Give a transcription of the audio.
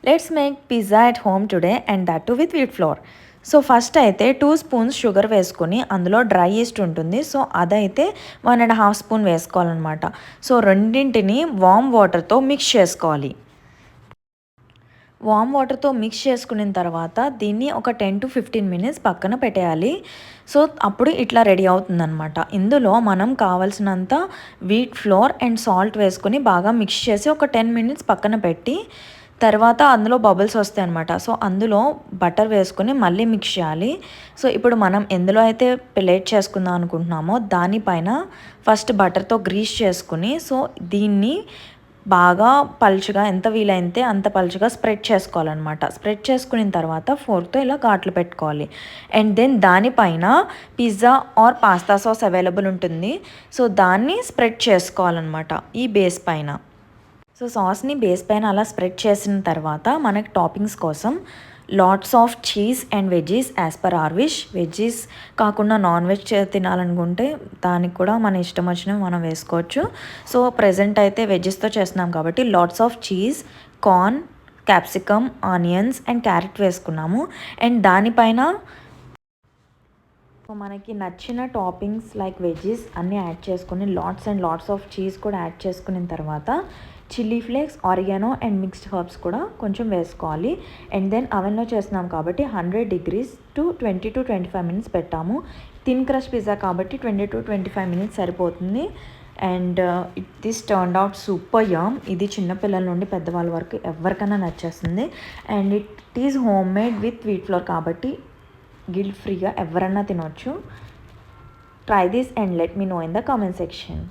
Let's make pizza at home today and that too with wheat flour. So first అయితే 2 spoons sugar వేసుకొని అందులో dry east ఉంటుంది. So అదైతే 1.5 spoon వేసుకోవాలన్నమాట. So రెండింటిని వామ్ వాటర్తో మిక్స్ చేసుకోవాలి. వామ్ వాటర్తో మిక్స్ చేసుకున్న తర్వాత దీన్ని ఒక 10 to 15 మినిట్స్ పక్కన పెట్టేయాలి. సో అప్పుడు ఇట్లా రెడీ అవుతుందన్నమాట. ఇందులో మనం కావాల్సినంత వీట్ ఫ్లోర్ అండ్ సాల్ట్ వేసుకొని బాగా మిక్స్ చేసి ఒక 10 మినిట్స్ పక్కన పెట్టి తర్వాత అందులో బబుల్స్ వస్తాయి అనమాట. సో అందులో బటర్ వేసుకొని మళ్ళీ మిక్స్ చేయాలి. సో ఇప్పుడు మనం ఎందులో అయితే ప్లేట్ చేసుకుందాం అనుకుంటున్నామో దానిపైన ఫస్ట్ బటర్తో గ్రీస్ చేసుకుని సో దీన్ని బాగా పలుచగా ఎంత వీలైతే అంత పలుచగా స్ప్రెడ్ చేసుకోవాలన్నమాట. స్ప్రెడ్ చేసుకున్న తర్వాత ఫోర్క్తో ఇలా ఘాట్లు పెట్టుకోవాలి. అండ్ దెన్ దానిపైన pizza or pasta sauce available ఉంటుంది. సో దాన్ని స్ప్రెడ్ చేసుకోవాలన్నమాట ఈ బేస్ పైన. సో సాస్ని బేస్ పైన అలా స్ప్రెడ్ చేసిన తర్వాత మనకి టాపింగ్స్ కోసం lots of cheese and veggies as per our wish. Veggies కాకుండా నాన్ వెజ్ తినాలనుకుంటే దానికి కూడా మన ఇష్టం వచ్చినవి మనం వేసుకోవచ్చు. సో ప్రజెంట్ అయితే వెజ్జెస్తో చేస్తున్నాం కాబట్టి LADS of cheese, corn, capsicum, onions and carrot వేసుకున్నాము. అండ్ దానిపైన సో మనకి నచ్చిన టాపింగ్స్ లైక్ వెజ్జీస్ అన్నీ యాడ్ చేసుకుని lots and lots of cheese కూడా యాడ్ చేసుకున్న తర్వాత chilli flakes, oregano and mixed herbs కూడా కొంచెం వేసుకోవాలి. అండ్ దెన్ అవెన్లో చేస్తున్నాం కాబట్టి 100 degrees to 20 to 25 మినిట్స్ పెట్టాము. థిన్ క్రస్ట్ పిజ్జా కాబట్టి 20 to 25 మినిట్స్ సరిపోతుంది. And this turned out super yum. ఇది చిన్నపిల్లల నుండి పెద్దవాళ్ళ వరకు ఎవరికైనా నచ్చేస్తుంది. And it is home made with wheat flour కాబట్టి గిల్ట్ ఫ్రీగా ఎవరన్నా తినొచ్చు. Try this and let me know in the comment section.